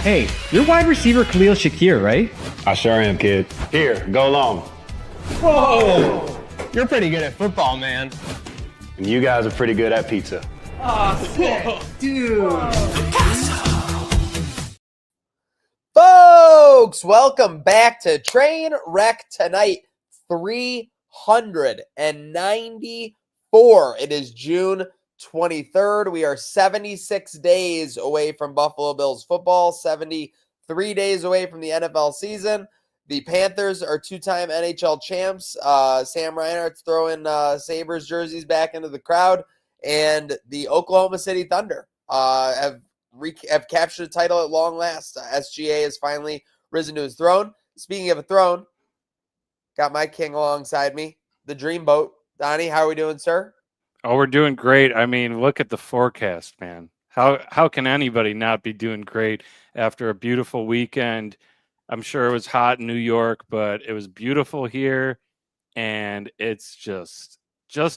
Hey, you're wide receiver Khalil Shakir, right? I sure am, kid. Here, go long. Whoa! You're pretty good at football, man. And you guys are pretty good at pizza. Oh, sick. Dude. Folks, welcome back to Trainwreck Tonight 394. It is June 23rd. We are 76 days away from Buffalo Bills football, 73 days away from the NFL season. The Panthers are two-time NHL champs. Sam Reinhart's throwing Sabres jerseys back into the crowd. And the Oklahoma City Thunder have captured the title at long last. SGA has finally risen to his throne. Speaking of a throne, got my king alongside me, the Dreamboat. Donnie, how are we doing, sir? Oh, we're doing great. I mean, look at the forecast, man. How can anybody not be doing great after a beautiful weekend? I'm sure it was hot in New York, but it was beautiful here, and it's just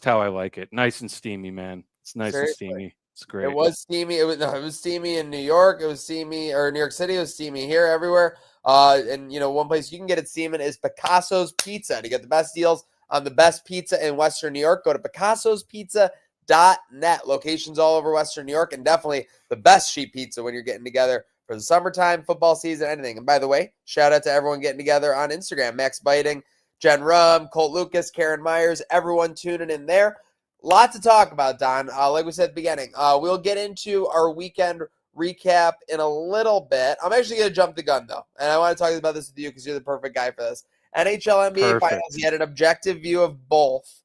how I like it. Nice and steamy, man. It's nice Seriously. and steamy. It's great. It was steamy. It was steamy in New York. It was steamy, or New York City. It was steamy here, everywhere. And one place you can get it steaming is Picasso's Pizza. To get the best deals on the best pizza in Western New York, go to picassospizza.net. Locations all over Western New York, and definitely the best sheet pizza when you're getting together for the summertime, football season, anything. And by the way, shout out to everyone getting together on Instagram. Max Biting, Jen Rum, Colt Lucas, Karen Myers, everyone tuning in there. Lot to talk about, Don. Like we said at the beginning, we'll get into our weekend recap in a little bit. I'm actually going to jump the gun, though, and I want to talk about this with you because you're the perfect guy for this. NHL, NBA Finals, you had an objective view of both.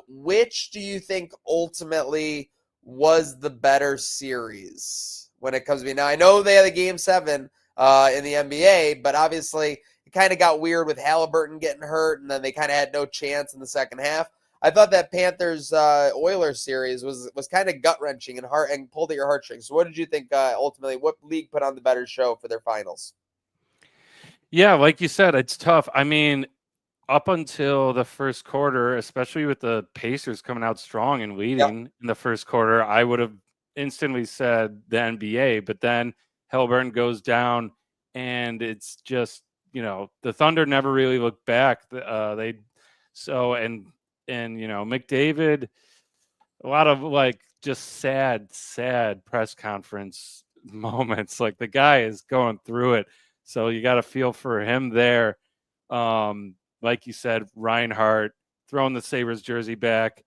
Which do you think ultimately was the better series when it comes to me? Now, I know they had a Game 7 in the NBA, but obviously it kind of got weird with Halliburton getting hurt, and then they kind of had no chance in the second half. I thought that Panthers Oilers series was kind of gut-wrenching and pulled at your heartstrings. So what did you think ultimately? What league put on the better show for their finals? Yeah, like you said, it's tough. I mean, up until the first quarter, especially with the Pacers coming out strong and leading in the first quarter, I would have instantly said the NBA. But then Halliburton goes down, and it's just, the Thunder never really looked back. McDavid, a lot of just sad press conference moments. Like, the guy is going through it. So you got to feel for him there. Like you said, Reinhart throwing the Sabres jersey back.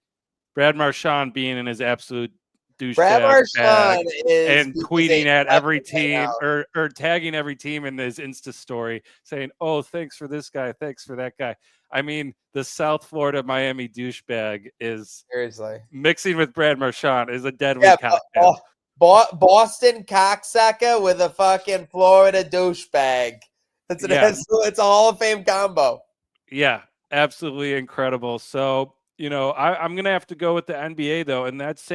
Brad Marchand being in his absolute douchebag bag and tweeting at every team or tagging every team in his Insta story saying, "Oh, thanks for this guy. Thanks for that guy." I mean, the South Florida Miami douchebag is seriously mixing with Brad Marchand is a deadly cocktail. Boston cocksucker with a fucking Florida douchebag. It's a Hall of Fame combo. Yeah, absolutely incredible. So, I'm going to have to go with the NBA, though, and that's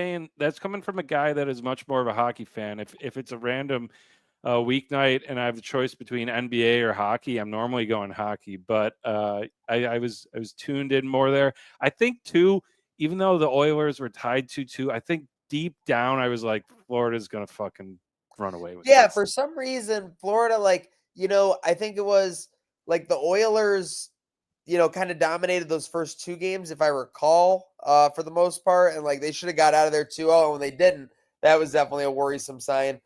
coming from a guy that is much more of a hockey fan. If it's a random weeknight and I have the choice between NBA or hockey, I'm normally going hockey. But I was tuned in more there. I think, too, even though the Oilers were tied 2-2, I think deep down I was like, Florida's going to fucking run away with this. For some reason, Florida, I think it was like the Oilers – kind of dominated those first two games, if I recall, for the most part. And they should have got out of there 2-0. And when they didn't, that was definitely a worrisome sign.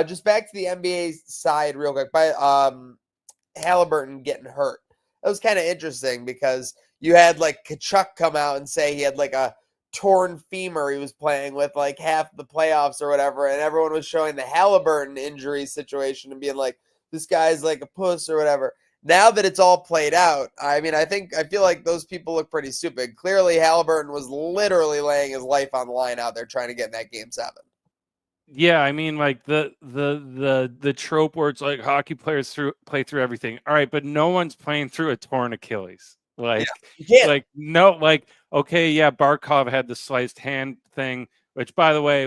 Just back to the NBA side real quick. By Halliburton getting hurt. That was kind of interesting because you had Kachuk come out and say he had a torn femur he was playing with half the playoffs or whatever. And everyone was showing the Halliburton injury situation and being like, this guy's like a puss or whatever. Now that it's all played out, I feel like those people look pretty stupid. Clearly, Halliburton was literally laying his life on the line out there trying to get in that Game 7. Yeah, I mean, the trope where it's like hockey players play through everything. All right, but no one's playing through a torn Achilles. Okay, yeah, Barkov had the sliced hand thing, which, by the way,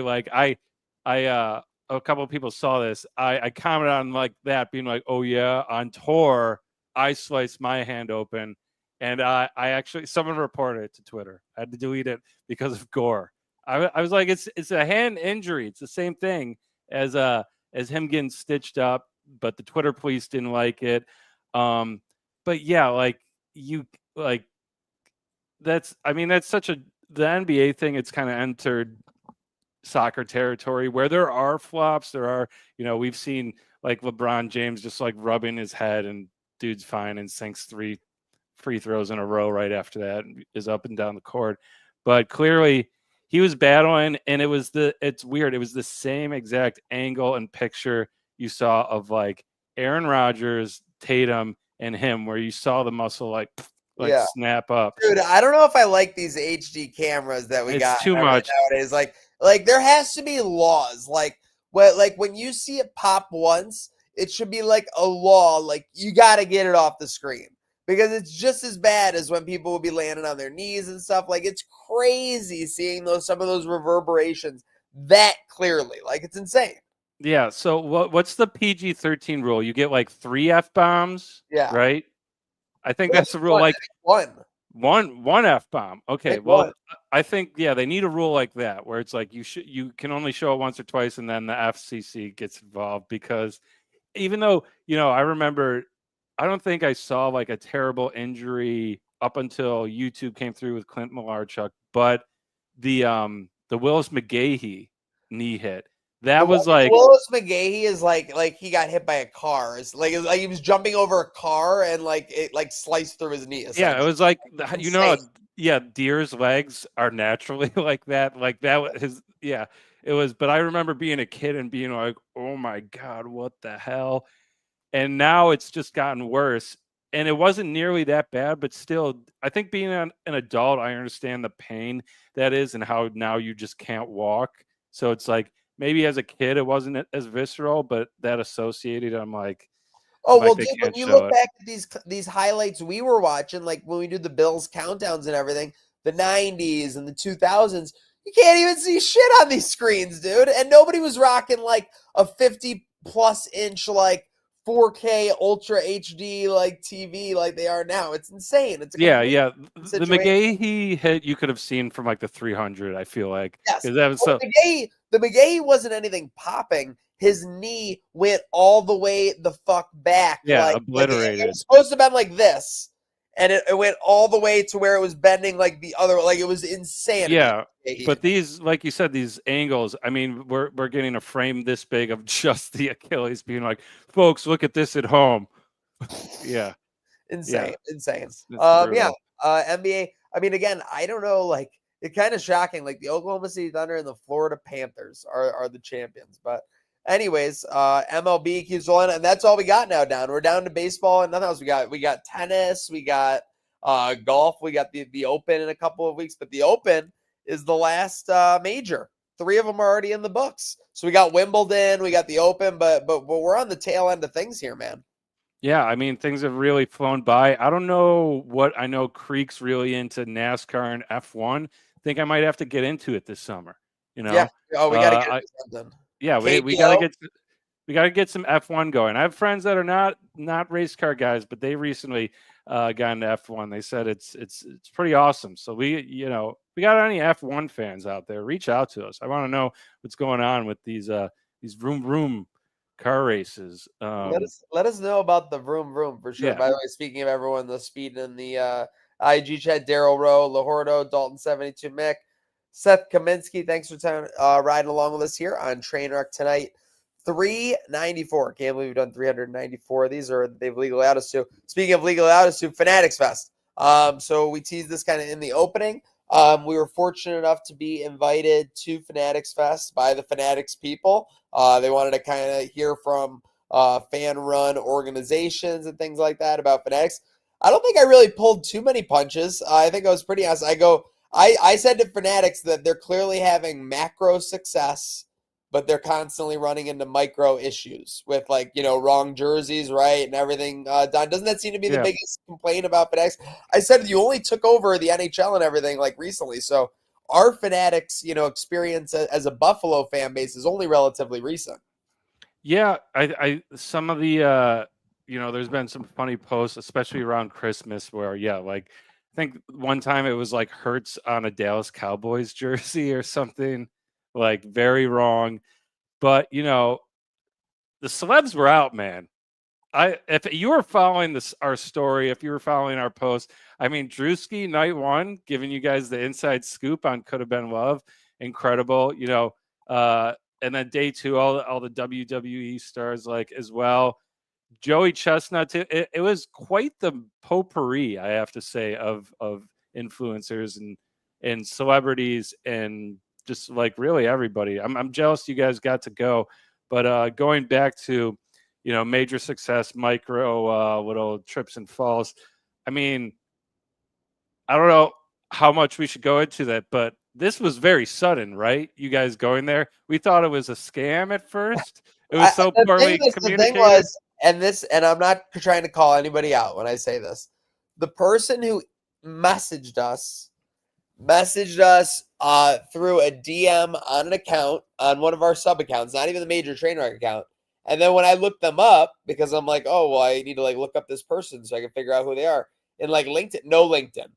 a couple of people saw this. I commented on that, being like, oh yeah, on tour, I sliced my hand open, and I actually, someone reported it to Twitter. I had to delete it because of gore. I was like, it's a hand injury. It's the same thing as him getting stitched up. but the Twitter police didn't like it. But yeah, like you like that's such a the NBA thing. It's kind of entered soccer territory where there are flops. There are, we've seen like LeBron James just like rubbing his head and dude's fine and sinks 3 free throws in a row right after that and is up and down the court. But clearly he was battling, and it's weird. It was the same exact angle and picture you saw of like Aaron Rodgers, Tatum, and him, where you saw the muscle like Yeah. snap up. Dude, I don't know if I like these HD cameras that we It's got too much nowadays. Like there has to be laws. Like when you see it pop once, it should be like a law. Like you got to get it off the screen, because it's just as bad as when people will be landing on their knees and stuff. Like it's crazy seeing some of those reverberations that clearly. Like it's insane. Yeah. So what's the PG-13 rule? You get like 3 F-bombs, Yeah. right? I think that's the rule. Like one F-bomb. Okay. Well, I think, they need a rule like that where it's like you can only show it once or twice, and then the FCC gets involved, because even though, I remember, I don't think I saw like a terrible injury up until YouTube came through with Clint Malarchuk, but the Willis McGahee knee hit. That was like Willis McGahee is like he got hit by a car. It's like he was jumping over a car and like it like sliced through his knee. Yeah, it was like deer's legs are naturally like that. Like that was it was. But I remember being a kid and being like, oh my God, what the hell? And now it's just gotten worse. And it wasn't nearly that bad, but still, I think being an adult, I understand the pain that is and how now you just can't walk. So it's like, maybe as a kid it wasn't as visceral, but that associated, I'm like, dude, when you look back at these highlights we were watching, like when we do the Bills countdowns and everything, the 90s and the 2000s, you can't even see shit on these screens, dude. And nobody was rocking like a 50+ inch like 4K Ultra HD like TV like they are now. It's insane. It's the McGahee hit you could have seen from like the 300. I feel like that was the McGahee wasn't anything popping. His knee went all the way the fuck back. Yeah, obliterated. It was supposed to have been like this, and it went all the way to where it was bending like the other. Like it was insane. Yeah, but these, like you said, these angles. I mean, we're getting a frame this big of just the Achilles, being like, folks, look at this at home. Yeah, insane. It's NBA. I mean, again, I don't know. Like it's kind of shocking. Like the Oklahoma City Thunder and the Florida Panthers are the champions, but. Anyways, MLB keeps rolling, and that's all we got now. We're down to baseball and nothing else. We got tennis, we got golf, we got the Open in a couple of weeks, but the Open is the last major. 3 of them are already in the books. So we got Wimbledon, we got the Open, but we're on the tail end of things here, man. Yeah, I mean, things have really flown by. I don't know what I know. Creek's really into NASCAR and F1. I think I might have to get into it this summer. Yeah. Oh, we got to get something. Yeah, we gotta get some F1 going. I have friends that are not race car guys, but they recently got into F1. They said it's pretty awesome. So we got any F1 fans out there, reach out to us. I want to know what's going on with these vroom car races. Let us know about the vroom for sure. Yeah. By the way, speaking of everyone, the speed in the IG chat, Daryl Rowe, Lahordo, Dalton 72, Mick. Seth Kaminsky, thanks for riding along with us here on Trainwreck tonight. 394. Can't believe we've done 394 of these, or they've legally out us to. Speaking of legally out us to, Fanatics Fest. So we teased this kind of in the opening. We were fortunate enough to be invited to Fanatics Fest by the Fanatics people. They wanted to kind of hear from fan-run organizations and things like that about Fanatics. I don't think I really pulled too many punches. I think I was pretty honest. I said to Fanatics that they're clearly having macro success, but they're constantly running into micro issues with wrong jerseys, right, and everything done. Doesn't that seem to be the biggest complaint about Fanatics? I said you only took over the NHL and everything recently, so our Fanatics, experience as a Buffalo fan base is only relatively recent. Yeah, I some of the there's been some funny posts, especially around Christmas, where I think one time it was like Hurts on a Dallas Cowboys jersey or something, very wrong. But, the celebs were out, man. If you were following our story, if you were following our post, I mean, Drewski night one, giving you guys the inside scoop on Could Have Been Love, incredible. You know, and then day two, all the WWE stars like as well. Joey Chestnut too. It was quite the potpourri, I have to say, of influencers and celebrities and just like really everybody. I'm jealous you guys got to go, but going back to, you know, major success, micro little trips and falls. I mean, I don't know how much we should go into that, but this was very sudden, right? You guys going there. We thought it was a scam at first. It was so poorly communicated. The thing was, and I'm not trying to call anybody out when I say this. The person who messaged us through a DM on an account on one of our sub accounts, not even the major Trainwreck account. And then when I looked them up, because I'm like, oh, well, I need to like look up this person so I can figure out who they are. And like LinkedIn, no LinkedIn.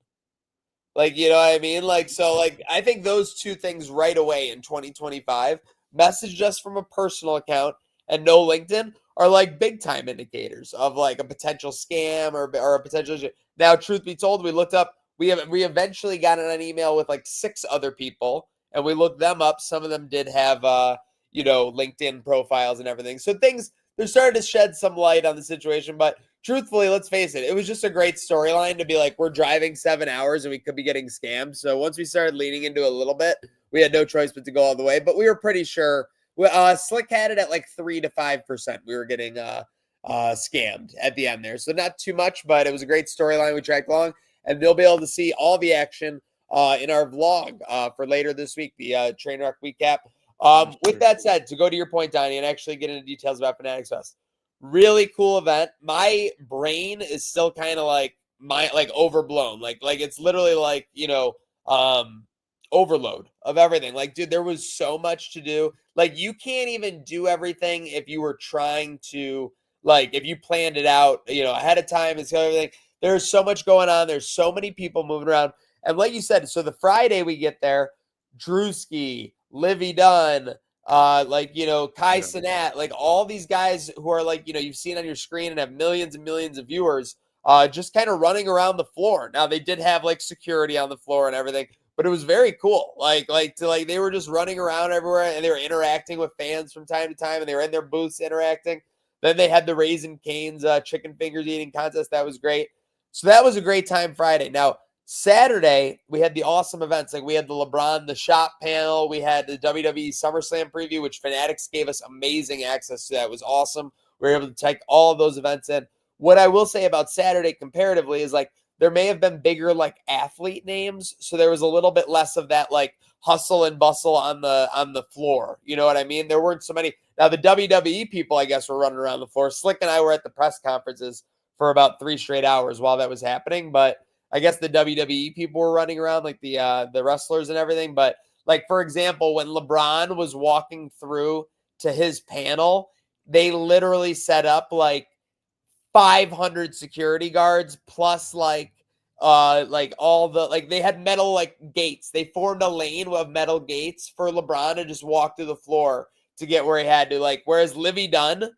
Like, you know what I mean? Like, so like, I think those two things right away in 2025, messaged us from a personal account and no LinkedIn, are like big time indicators of like a potential scam or a potential. Now, truth be told, we looked up, we eventually got an email with like 6 other people and we looked them up. Some of them did have, you know, LinkedIn profiles and everything. So they're starting to shed some light on the situation. But truthfully, let's face it was just a great storyline to be like, we're driving 7 hours and we could be getting scammed. So once we started leaning into a little bit, we had no choice but to go all the way. But we were pretty sure. Slick had it at like 3 to 5%. We were getting scammed at the end there. So not too much, but it was a great storyline. We tracked along, and they'll be able to see all the action in our vlog for later this week, the Trainwreck recap. With that said, to go to your point, Donnie, and actually get into details about Fanatics Fest, really cool event. My brain is still kind of like overblown. Like it's literally like, you know, overload of everything. Like, dude, there was so much to do. Like, you can't even do everything if you were trying to, like, if you planned it out, you know, ahead of time and everything. There's so much going on. There's so many people moving around. And like you said, so the Friday we get there, Drewski, Livy Dunn, like, you know, Kai Cenat, like all these guys who are like, you know, you've seen on your screen and have millions and millions of viewers, just kind of running around the floor. Now they did have like security on the floor and everything, but it was very cool. Like they were just running around everywhere and they were interacting with fans from time to time and they were in their booths interacting. Then they had the Raising Cane's chicken fingers eating contest. That was great. So that was a great time Friday. Now, Saturday, we had the awesome events. Like we had the LeBron, the shop panel. We had the WWE SummerSlam preview, which Fanatics gave us amazing access to. That was awesome. We were able to take all of those events in. What I will say about Saturday comparatively is like there may have been bigger like athlete names. So there was a little bit less of that like hustle and bustle on the floor. You know what I mean? There weren't so many. Now the WWE people, I guess, were running around the floor. Slick and I were at the press conferences for about 3 straight hours while that was happening. But I guess the WWE people were running around, like the wrestlers and everything. But like, for example, when LeBron was walking through to his panel, they literally set up like 500 security guards plus like all the, like they had metal like gates. They formed a lane of metal gates for LeBron to just walk through the floor to get where he had to. Like, whereas Livy Dunn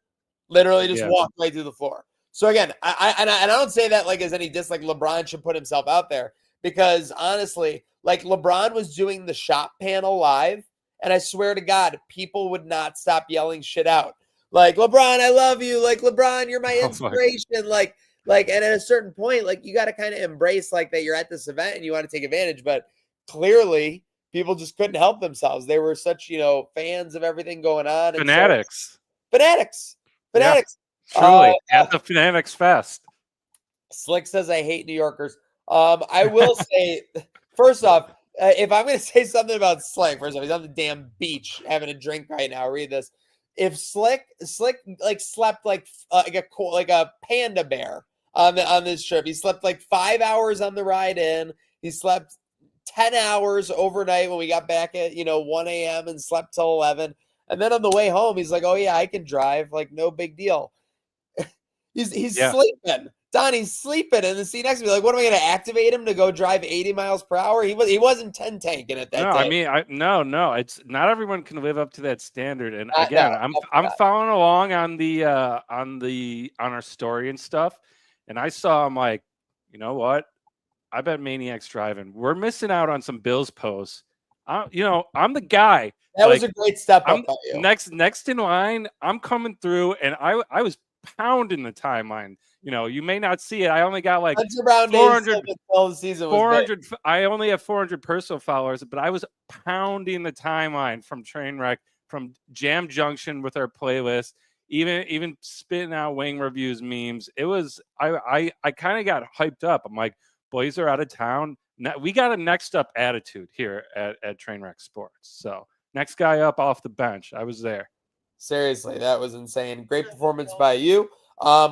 literally just walked right through the floor. So again, I don't say that like as any diss, like LeBron should put himself out there, because honestly, like LeBron was doing the shop panel live, and I swear to God, people would not stop yelling shit out. Like, LeBron, I love you. Like, LeBron, you're my inspiration. Like, and at a certain point, like you got to kind of embrace like that you're at this event and you want to take advantage. But clearly, people just couldn't help themselves. They were such, you know, fans of everything going on. Fanatics. Yeah. Truly, at the Fanatics Fest. Slick says, I hate New Yorkers. I will say, first off, if I'm going to say something about Slick, first off, he's on the damn beach having a drink right now. Read this. If Slick like slept like a panda bear on this trip, he slept like 5 hours on the ride in. He slept 10 hours overnight when we got back at 1 a.m. and slept till 11. And then on the way home, he's like, "Oh yeah, I can drive. Like no big deal." He's sleeping. Donnie's sleeping in the seat next to me. Like, what am I going to activate him to go drive 80 miles per hour? He wasn't 10 tanking it that No, day. I mean, no. It's not everyone can live up to that standard. And Not- again, no, I'm definitely not. following along on our story and stuff. And I saw, I'm like, you know what? I bet Maniac's driving. We're missing out on some Bills posts. I'm the guy. That was Like, a great step I'm up by you. next in line. I'm coming through, and I was pounding the timeline. You may not see it. I only got like Spencer Brown days 400 until the season was big. 400. I only have 400 personal followers, but I was pounding the timeline from Trainwreck, from Jam Junction with our playlist, even spitting out wing reviews, memes. It was I kind of got hyped up. I'm like, boys are out of town. We got a next up attitude here at Trainwreck Sports. So next guy up off the bench. I was there. Seriously, that was insane. Great performance by you.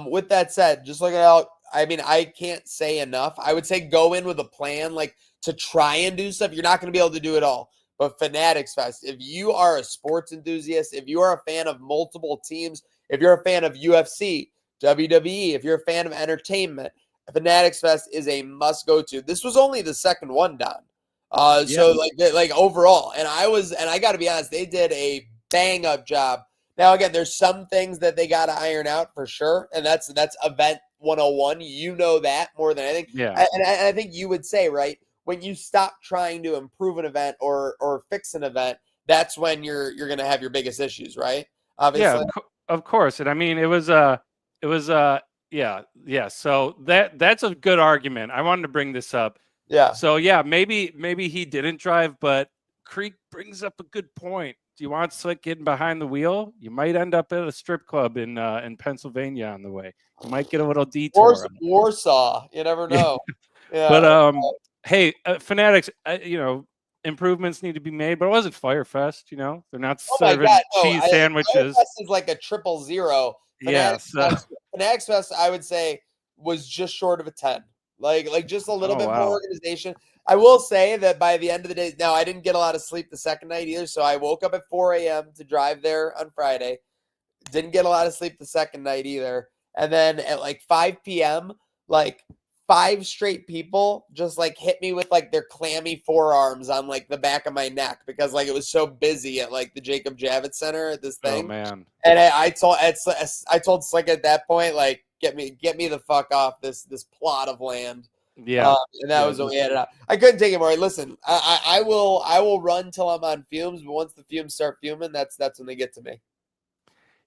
With that said, just looking out, I mean, I can't say enough. I would say go in with a plan, like to try and do stuff. You're not going to be able to do it all. But Fanatics Fest, if you are a sports enthusiast, if you are a fan of multiple teams, if you're a fan of UFC, WWE, if you're a fan of entertainment, Fanatics Fest is a must go to. This was only the second one, Don. So like overall, and I got to be honest, they did a bang up job. Now again, there's some things that they got to iron out for sure, and that's event 101. You know that more than anything. Yeah. And I think you would say, right, when you stop trying to improve an event or fix an event, that's when you're going to have your biggest issues, right? Obviously. Yeah, of course. And I mean, it was yeah. So that's a good argument. I wanted to bring this up. Yeah. So yeah, maybe he didn't drive, but Creek brings up a good point. Do you want Slick getting behind the wheel? You might end up at a strip club in Pennsylvania on the way. You might get a little detour. Warsaw. You never know. Yeah. But hey, Fanatics, improvements need to be made, but it wasn't Firefest. They're not serving cheese sandwiches. Firefest is like a 000. Yes. Fanatics Fest, I would say, was just short of a 10. Like just a little bit more organization. I will say that by the end of the day, now I didn't get a lot of sleep the second night either, so I woke up at 4 a.m. to drive there on Friday. Didn't get a lot of sleep the second night either. And then at like 5 p.m., like 5 straight people just like hit me with like their clammy forearms on like the back of my neck because like it was so busy at like the Jacob Javits Center at this thing. Oh man! And I told Slick at that point, like, get me the fuck off this plot of land. Yeah, and that was what we had it out. I couldn't take it more. Listen, I will run till I'm on fumes, but once the fumes start fuming, that's when they get to me.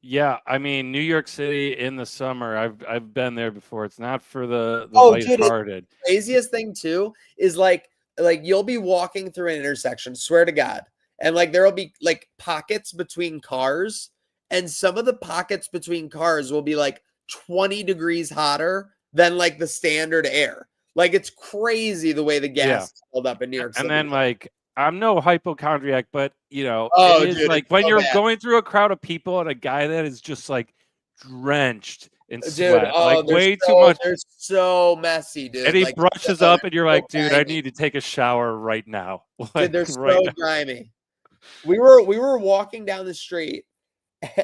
Yeah, I mean, New York City in the summer, I've been there before. It's not for the lighthearted. The craziest thing too is like you'll be walking through an intersection, swear to God, and like there'll be like pockets between cars, and some of the pockets between cars will be like 20 degrees hotter than like the standard air. Like it's crazy the way the gas is held up in New York City. And then like I'm no hypochondriac, but it is dude, like when so you're bad. going through a crowd of people and a guy that is just like drenched in sweat, like way too much. They're so messy, dude. And he like, brushes up, and you're like, dude, grimy. I need to take a shower right now. Dude, they're so grimy. We were walking down the street,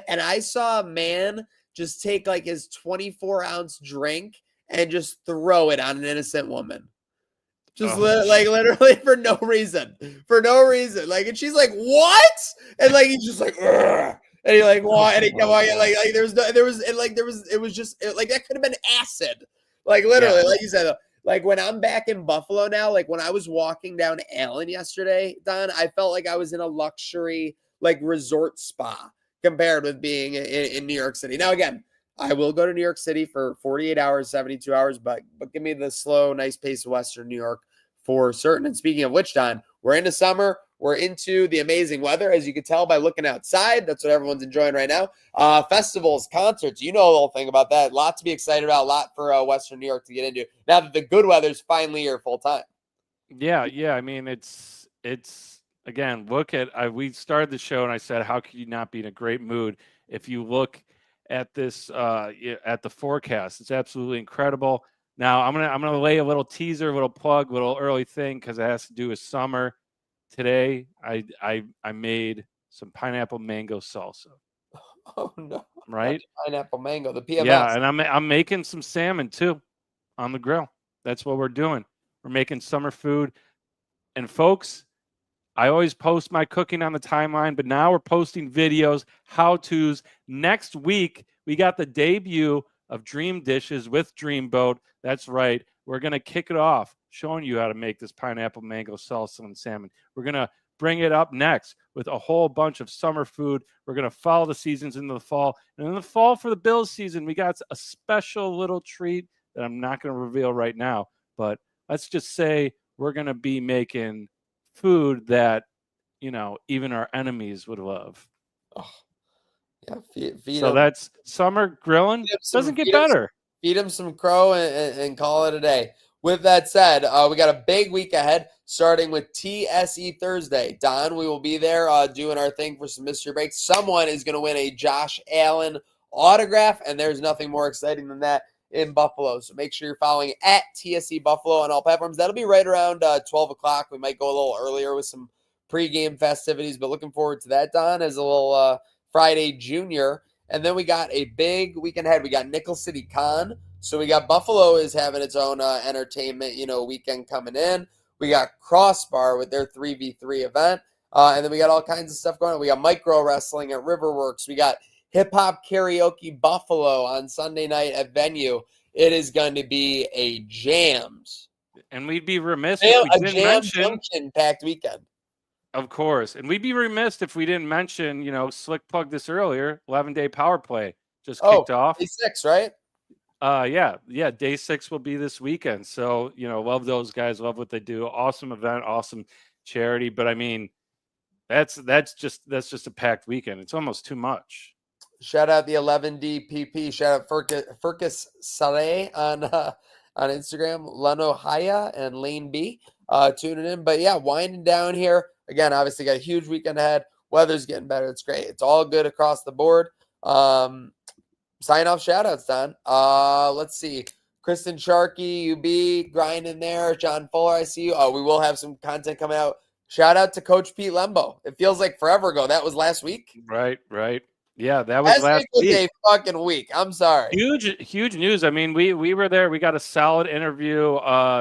and I saw a man just take like his 24-ounce drink and just throw it on an innocent woman. Just literally for no reason. Like, and she's like, what? And like, he's just like, ugh. And he like, what? And he come on, like it was just like, that could have been acid. Like literally, like you said, like when I'm back in Buffalo now, like when I was walking down Allen yesterday, Don, I felt like I was in a luxury, like resort spa compared with being in New York City. Now, again, I will go to New York City for 48 hours, 72 hours, but give me the slow, nice pace of Western New York for certain. And speaking of which, Don, we're into summer. We're into the amazing weather, as you can tell by looking outside. That's what everyone's enjoying right now. Festivals, concerts, you know the whole thing about that. A lot to be excited about, a lot for Western New York to get into now that the good weather's finally here full time. Yeah. I mean, it's again, look at we started the show and I said, how could you not be in a great mood if you look at this at the forecast? It's absolutely incredible. Now I'm gonna lay a little teaser, a little plug, a little early thing because it has to do with summer. Today I made some pineapple mango salsa. Oh no! Right? Pineapple mango, the PMS. Yeah, and I'm making some salmon too. on the grill. That's what we're doing. We're making summer food. And folks, I always post my cooking on the timeline, but now we're posting videos, how-tos. Next week, we got the debut of Dream Dishes with Dreamboat. That's right. We're going to kick it off, showing you how to make this pineapple mango salsa and salmon. We're going to bring it up next with a whole bunch of summer food. We're going to follow the seasons into the fall. And in the fall for the Bills season, we got a special little treat that I'm not going to reveal right now. But let's just say we're going to be making food that, even our enemies would love. Oh, yeah, feed so them. That's summer grilling. Doesn't get better. Feed them some crow and call it a day. With that said, we got a big week ahead, starting with TSE Thursday. Don, we will be there doing our thing for some mystery breaks. Someone is going to win a Josh Allen autograph, and there's nothing more exciting than that in Buffalo. So make sure you're following at TSE Buffalo on all platforms. That'll be right around 12 o'clock. We might go a little earlier with some pregame festivities, but looking forward to that, Don, as a little Friday Junior. And then we got a big weekend ahead. We got Nickel City Con. So we got Buffalo is having its own entertainment, weekend coming in. We got Crossbar with their 3v3 event. And then we got all kinds of stuff going on. We got micro wrestling at Riverworks. We got hip hop karaoke Buffalo on Sunday night at Venue. It is going to be a jammed. And we'd be remiss if we didn't mention packed weekend. Of course. And we'd be remiss if we didn't mention, Slick plugged this earlier, 11-day power play just kicked off. Day 6, right? Yeah. Day 6 will be this weekend. So, love those guys, love what they do. Awesome event, awesome charity. But I mean, that's just a packed weekend. It's almost too much. Shout out the 11DPP. Shout out Furcus Saleh on Instagram, Leno Haya and Lane B tuning in. But yeah, winding down here. Again, obviously got a huge weekend ahead. Weather's getting better. It's great. It's all good across the board. Sign off shout outs, Don. Let's see. Kristen Sharkey, UB, grinding there. John Fuller, I see you. We will have some content coming out. Shout out to Coach Pete Lembo. It feels like forever ago. That was last week. Right. Yeah, that was last week. A fucking week. I'm sorry. Huge news. I mean, we were there. We got a solid interview.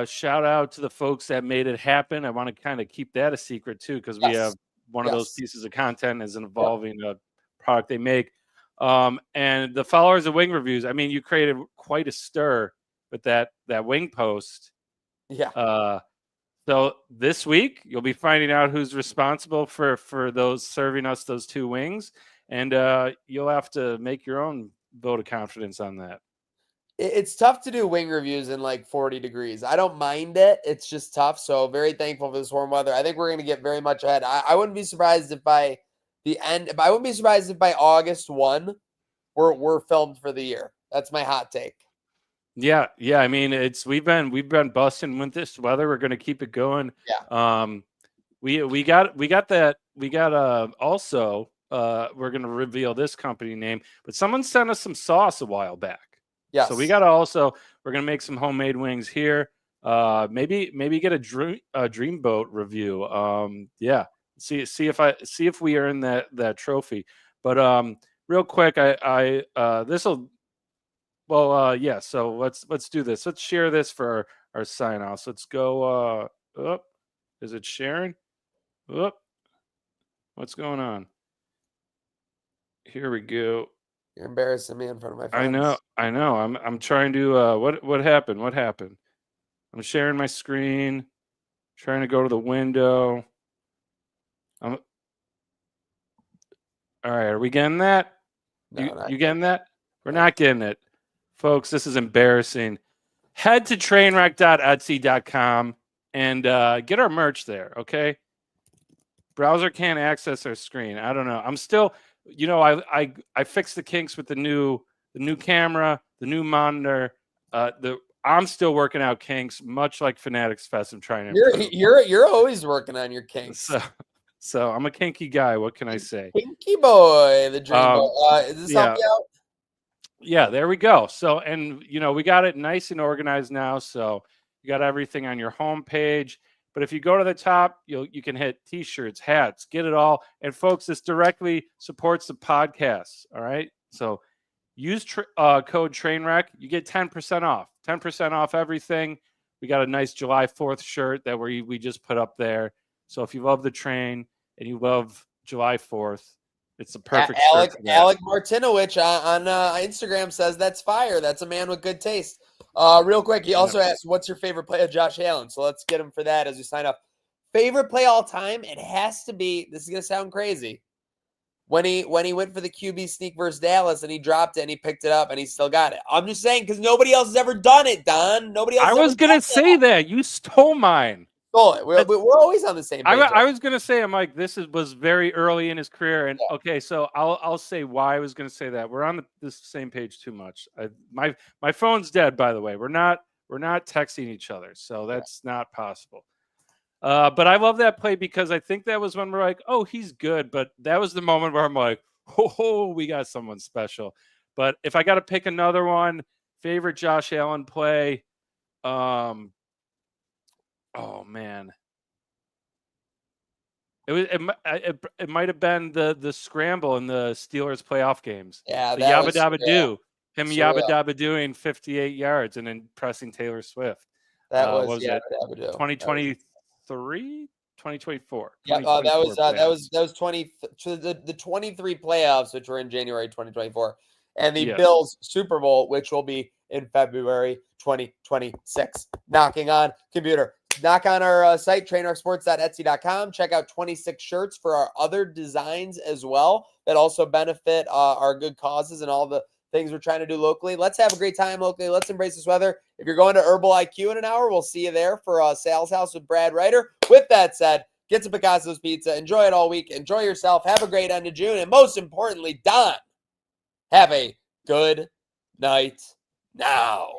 Shout out to the folks that made it happen. I want to kind of keep that a secret too, because we have one of those pieces of content is involving a product they make. And the followers of Wing Reviews. I mean, you created quite a stir with that wing post. Yeah. So this week you'll be finding out who's responsible for those serving us those 2 wings. And you'll have to make your own vote of confidence on that. It's tough to do wing reviews in like 40 degrees. I don't mind it. It's just tough. So very thankful for this warm weather. I think we're going to get very much ahead. I wouldn't be surprised if by the end, I wouldn't be surprised if by August 1, we're filmed for the year. That's my hot take. Yeah. I mean, we've been busting with this weather. We're going to keep it going. Yeah. We got that. We got also. We're going to reveal this company name, but someone sent us some sauce a while back. Yeah. So we're going to make some homemade wings here. Maybe get a Dreamboat review. Yeah. See if we earn that trophy. But real quick, So let's do this. Let's share this for our sign offs. Let's go. Is it sharing? What's going on? Here we go. You're embarrassing me in front of my friends. I know. I'm trying to. What happened? I'm sharing my screen. Trying to go to the window. All right. Are we getting that? No, you getting that? We're not getting it, folks. This is embarrassing. Head to trainwreck.etsy.com and get our merch there. Okay. Browser can't access our screen. I don't know. I'm still. I fixed the kinks with the new camera, the new monitor. I'm still working out kinks, much like Fanatics Fest. I'm trying to. You're always working on your kinks. So I'm a kinky guy. What can I say? Kinky boy, the dream boy. Is this help you out? Yeah, there we go. So, and we got it nice and organized now. So you got everything on your home page. But if you go to the top, you can hit T-shirts, hats, get it all. And folks, this directly supports the podcast. All right. So use code Trainwreck. You get 10% off. 10% off everything. We got a nice July 4th shirt that we just put up there. So if you love the train and you love July 4th, it's the perfect shirt for that. Alec Martinowicz on Instagram says that's fire. That's a man with good taste. Real quick, he also asked, what's your favorite play of Josh Allen? So let's get him for that as we sign up. Favorite play all time? It has to be, this is going to sound crazy, when he went for the QB sneak versus Dallas and he dropped it and he picked it up and he still got it. I'm just saying because nobody else has ever done it, Don. Nobody else. I was going to say that. You stole mine. Stole it. We're always on the same page. I was going to say, I'm like, was very early in his career. And okay, so I'll say why I was going to say that. We're on the same page too much. My phone's dead, by the way. We're not texting each other. So that's not possible. But I love that play because I think that was when we're like, oh, he's good. But that was the moment where I'm like, oh, we got someone special. But if I got to pick another one, favorite Josh Allen play, oh man, it might have been the scramble in the Steelers playoff games. Yeah, the Yabba Dabba Do, Yabba Dabba doing 58 yards and then pressing Taylor Swift. That was Yabba Dabba Do. 2023, 2024. Yeah, that was 20 the 23 playoffs, which were in January 2024, and the Bills Super Bowl, which will be in February 2026. Knocking on computer. Knock on our site, trainwrecksports.etsy.com. Check out 26 shirts for our other designs as well that also benefit our good causes and all the things we're trying to do locally. Let's have a great time locally. Let's embrace this weather. If you're going to Herbal IQ in an hour, we'll see you there for Sales House with Brad Ryder. With that said, get some Picasso's Pizza. Enjoy it all week. Enjoy yourself. Have a great end of June. And most importantly, Don, have a good night now.